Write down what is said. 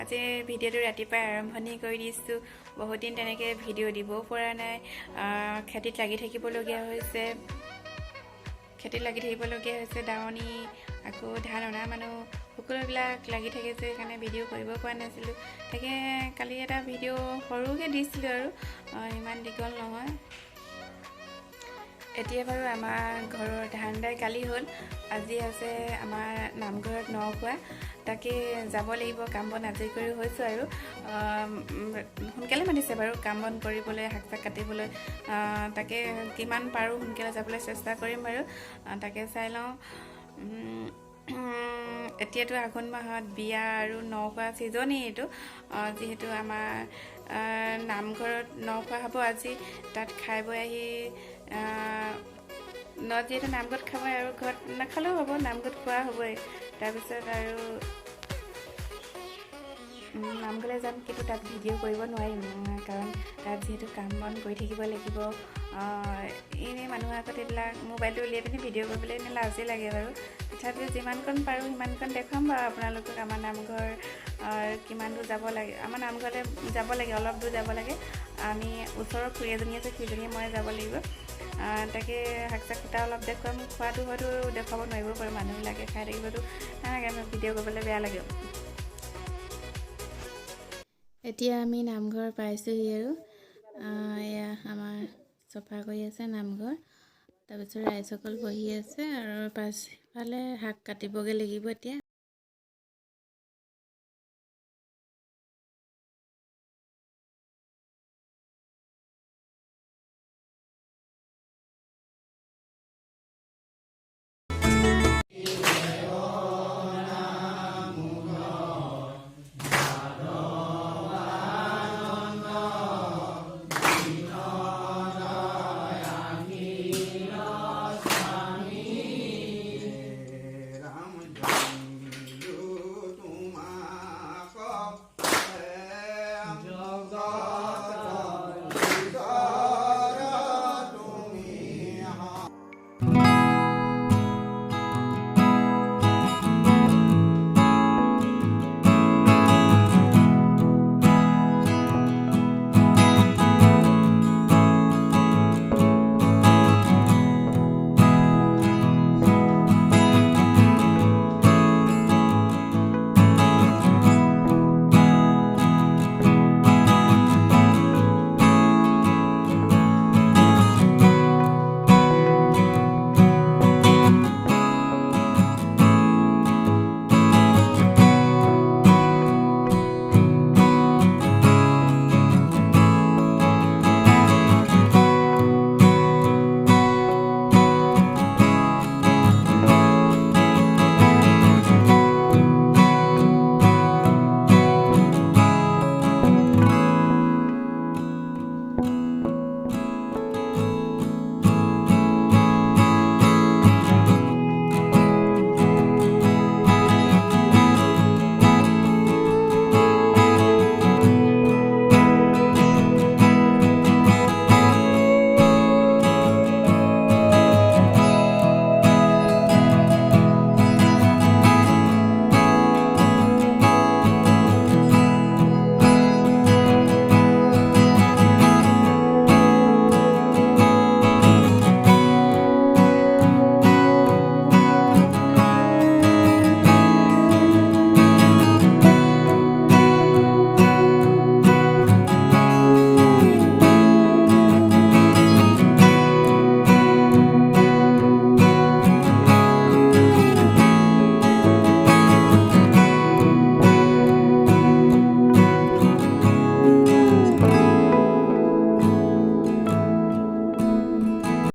আজি ভিডিঅ'টো ৰাতিপুৱাই আৰম্ভণি কৰি দিছোঁ। বহুত দিন তেনেকৈ ভিডিঅ' দিবও পৰা নাই। খেতিত লাগি থাকিবলগীয়া হৈছে। দাৱনী আকৌ ধান অনা মানুহ সকলোবিলাক লাগি থাকে যে সেইকাৰণে ভিডিঅ' কৰিব পৰা নাছিলোঁ। তাকে কালি এটা ভিডিঅ' সৰুকৈ দিছিলোঁ আৰু ইমান দীঘল নহয়। এতিয়া বাৰু আমাৰ ঘৰৰ ধান দাই কালি হ'ল। আজি আছে আমাৰ নামঘৰত নখোৱা। তাকে যাব লাগিব। কাম বন আজৰি কৰি হৈছোঁ আৰু সোনকালে মাতিছে বাৰু কাম বন কৰিবলৈ, শাক চাক কাটিবলৈ। তাকে কিমান পাৰোঁ সোনকালে যাবলৈ চেষ্টা কৰিম বাৰু। তাকে চাই লওঁ। এতিয়াতো আঘোণ মাহত বিয়া আৰু নখোৱা ছিজনেই এইটো। যিহেতু আমাৰ নামঘৰত নখোৱা হ'ব আজি। তাত খাই বৈ আহি যিহেতু নামঘৰত খাব আৰু ঘৰত নাখালেও হ'ব, নামঘৰত খোৱা হ'বই। তাৰপিছত আৰু নামঘৰলৈ যাম, কিন্তু তাত ভিডিঅ' কৰিব নোৱাৰিম কাৰণ তাত যিহেতু কাম বন কৰি থাকিব লাগিব। এনেই মানুহৰ আগত এইবিলাক মোবাইলটো উলিয়াই পিনি ভিডিঅ' কৰিবলৈ এনেই লাজেই লাগে বাৰু। তথাপিও যিমানকণ পাৰোঁ সিমানকণ দেখুৱাম বাৰু আপোনালোকক। আমাৰ নামঘৰ কিমান দূৰ যাব লাগে, আমাৰ নামঘৰলৈ যাব লাগে, অলপ দূৰ যাব লাগে। আমি ওচৰৰ খুৰী এজনী আছে, খুৰীজনীয়ে মই যাব লাগিব। তাকে শাক চাক কুটা অলপ দেখুৱাম। খোৱাটো হয়তো দেখুৱাব নোৱাৰিব পাৰোঁ, মানুহবিলাকে খাই থাকিবতো নালাগে, ভিডিঅ' কৰিবলৈ বেয়া লাগে। এতিয়া আমি নামঘৰ পাইছোঁহি আৰু এয়া আমাৰ চফা কৰি আছে নামঘৰ। তাৰপিছত ৰাইজসকল বহি আছে আৰু পাছফালে শাক কাটিবগৈ লাগিব এতিয়া।